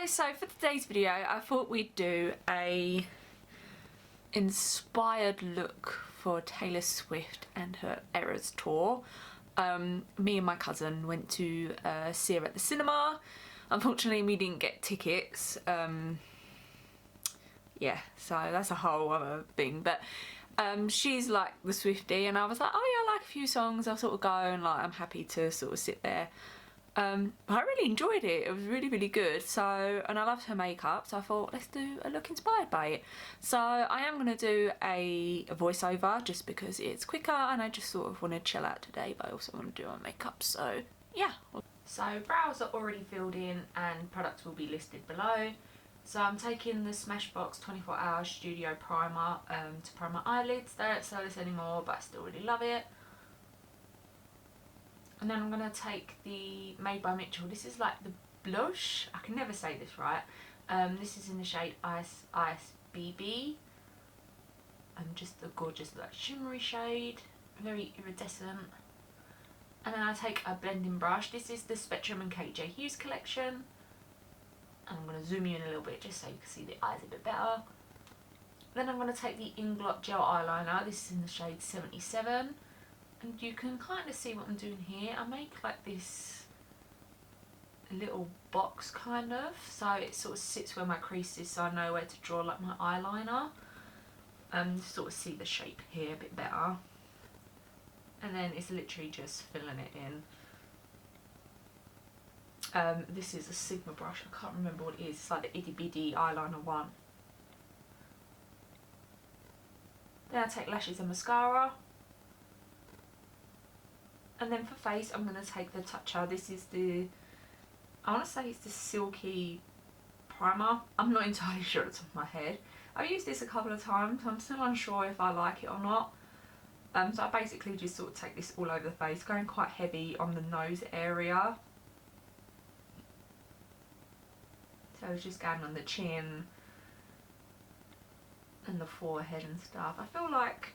guys, so for today's video I thought we'd do a inspired look for Taylor Swift and her Eras tour. Me and my cousin went to see her at the cinema. Unfortunately we didn't get tickets. Yeah, so that's a whole other thing, but she's like the Swiftie and I was like, oh yeah, I like a few songs, I'll sort of go, and like I'm happy to sort of sit there. I really enjoyed it. It was really good. So, and I loved her makeup, so I thought let's do a look inspired by it. So I am going to do a voiceover just because it's quicker and I just sort of want to chill out today, but I also want to do my makeup, so yeah. So brows are already filled in and products will be listed below. So I'm taking the Smashbox 24 Hour Studio Primer to prime my eyelids. They don't sell this anymore, but I still really love it. And then I'm going to take the Made by Mitchel. This is like the blush. I can never say this right. This is in the shade Ice BB. Just a gorgeous like shimmery shade. Very iridescent. And then I take a blending brush. This is the Spectrum and Kate J. Hughes collection. And I'm going to zoom you in a little bit just so you can see the eyes a bit better. Then I'm going to take the Inglot Gel Eyeliner. This is in the shade 77. And you can kind of see what I'm doing here. I make like this little box kind of, so it sort of sits where my crease is, so I know where to draw like my eyeliner. Sort of see the shape here a bit better. And then it's literally just filling it in. This is a Sigma brush, I can't remember what it is. It's like the itty bitty eyeliner one. Then I take lashes and mascara. And then for face, I'm going to take the Tatcha. This is the, I want to say it's the Silky Primer. I'm not entirely sure at the top of my head. I've used this a couple of times. I'm still unsure if I like it or not. So I basically just sort of take this all over the face, going quite heavy on the nose area. So it's just going on the chin and the forehead and stuff. I feel like,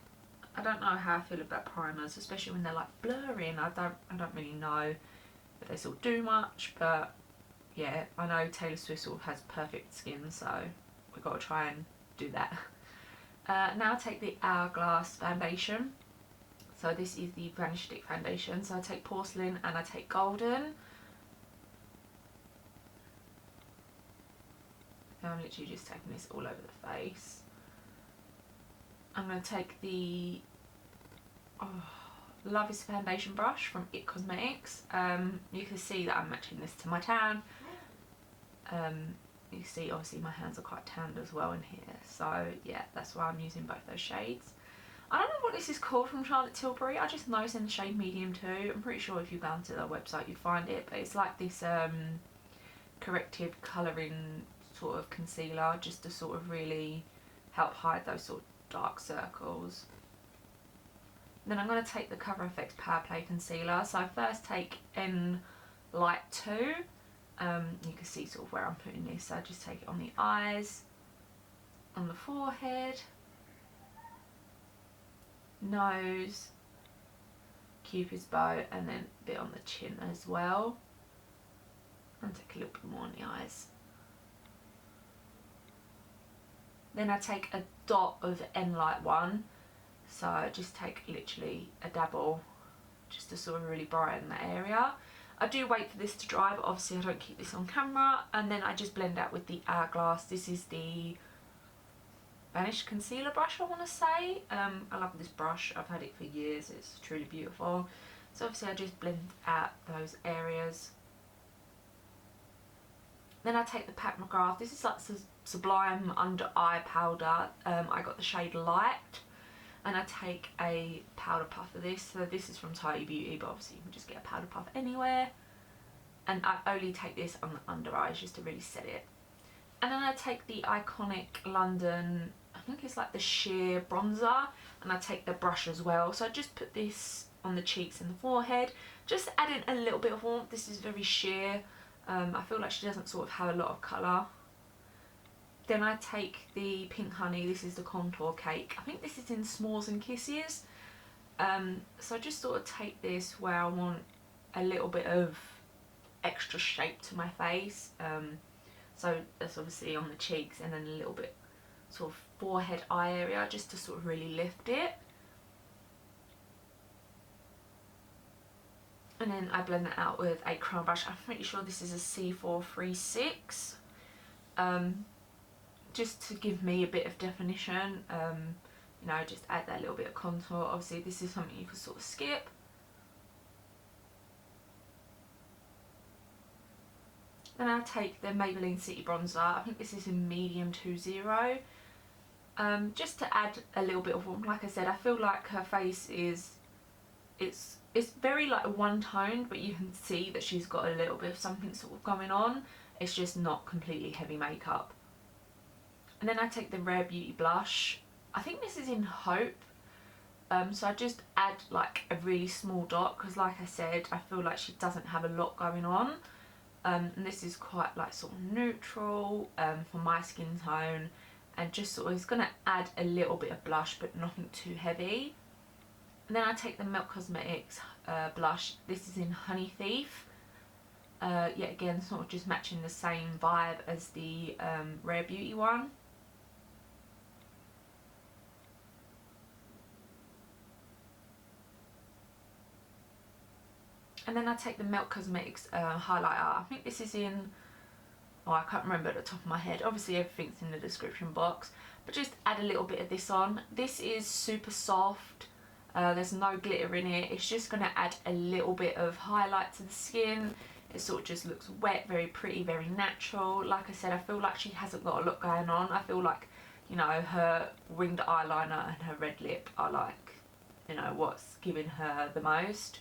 I don't know how I feel about primers, especially when they're like blurring. I don't really know if they sort of do much, but yeah, I know Taylor Swift sort of has perfect skin, so we've got to try and do that. Now I take the Hourglass foundation. So this is the Vanish stick foundation. So I take Porcelain and I take Golden. Now I'm literally just taking this all over the face. I'm going to take the Love is Foundation brush from It Cosmetics. You can see that I'm matching this to my tan. You see obviously my hands are quite tanned as well in here. So yeah, that's why I'm using both those shades. I don't know what this is called from Charlotte Tilbury. I just know it's in the shade medium too. I'm pretty sure if you go onto their website you'd find it. But it's like this corrective colouring sort of concealer, just to sort of really help hide those sort of dark circles. Then I'm going to take the Cover FX PowerPlay concealer. So I first take in Light 2. You can see sort of where I'm putting this. So I just take it on the eyes, on the forehead, nose, Cupid's bow, and then a bit on the chin as well. And take a little bit more on the eyes. Then I take a dot of N-Light 1. So I just take literally a dabble just to sort of really brighten that area. I do wait for this to dry, but obviously I don't keep this on camera. And then I just blend out with the Hourglass. This is the Vanish concealer brush, I want to say. I love this brush. I've had it for years. It's truly beautiful. So obviously I just blend out those areas. Then I take the McGrath. This is like Sublime under eye powder. I got the shade Light. And I take a powder puff of this. So this is from Taupe Beauty, but obviously you can just get a powder puff anywhere. And I only take this on the under eyes just to really set it. And then I take the iconic London, I think it's like the sheer bronzer. And I take the brush as well. So I just put this on the cheeks and the forehead. Just adding a little bit of warmth. This is very sheer. I feel like she doesn't sort of have a lot of colour. Then I take the Pink Honey. This is the Contour Cake. I think this is in S'mores and Kisses. So I just sort of take this where I want a little bit of extra shape to my face. So that's obviously on the cheeks, and then a little bit sort of forehead eye area, just to sort of really lift it. And then I blend that out with a crown brush. I'm pretty sure this is a C436. Just to give me a bit of definition. You know, just add that little bit of contour. Obviously this is something you could sort of skip. Then I'll take the Maybelline City Bronzer. I think this is in medium 20. Just to add a little bit of warmth. Like I said, I feel like her face is, it's very like one toned, but you can see that she's got a little bit of something sort of going on. It's just not completely heavy makeup. And then I take the Rare Beauty blush. I think this is in Hope. So I just add like a really small dot, because like I said, I feel like she doesn't have a lot going on. And this is quite like sort of neutral for my skin tone, and just sort of, it's going to add a little bit of blush but nothing too heavy. And then I take the Milk Cosmetics blush. This is in Honey Thief. Yet again, sort of just matching the same vibe as the Rare Beauty one. And then I take the Milk Cosmetics highlighter. I think this is in, oh, I can't remember at the top of my head. Obviously everything's in the description box. But just add a little bit of this on. This is super soft. There's no glitter in it. It's just going to add a little bit of highlight to the skin. It sort of just looks wet, very pretty, very natural. Like I said, I feel like she hasn't got a lot going on. I feel like, you know, her winged eyeliner and her red lip are like, you know, what's giving her the most.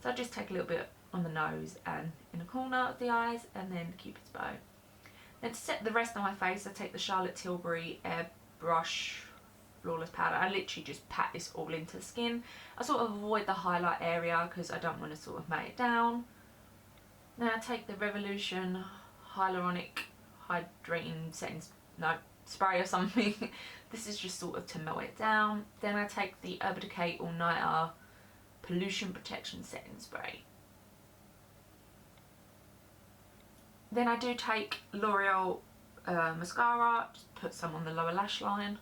So I just take a little bit on the nose and in the corner of the eyes, and then Cupid's bow. Then to set the rest of my face, I take the Charlotte Tilbury Airbrush Flawless Powder. I literally just pat this all into the skin. I sort of avoid the highlight area because I don't want to sort of matte it down. Then I take the Revolution Hyaluronic Hydrating Spray or something. This is just sort of to melt it down. Then I take the Urban Decay All Nighter Pollution Protection Setting Spray. Then I do take Loreal mascara, just put some on the lower lash line.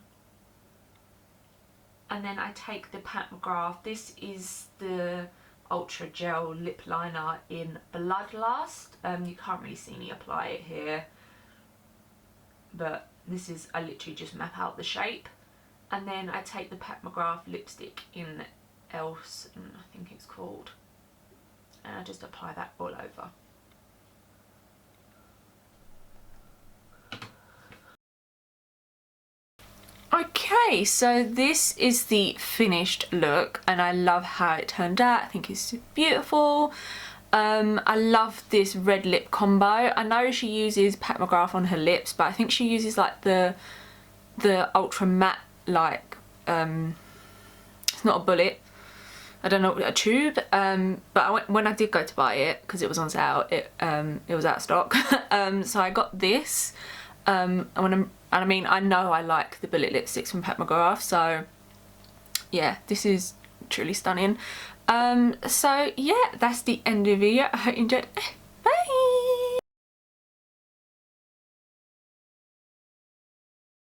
And then I take the Pat McGrath. This is the Ultra Gel Lip Liner in Bloodlust. You can't really see me apply it here, but this is, I literally just map out the shape. And then I take the Pat McGrath lipstick in Else, I think it's called, and I just apply that all over. Okay, so this is the finished look, and I love how it turned out. I think it's beautiful. I love this red lip combo. I know she uses Pat McGrath on her lips, but I think she uses like the ultra matte, like it's not a bullet, I don't know, a tube, but when I did go to buy it, because it was on sale, it was out of stock. So I got this, and I mean, I know I like the bullet lipsticks from Pat McGrath, so yeah, this is truly stunning. So yeah, that's the end of the video. I hope you enjoyed.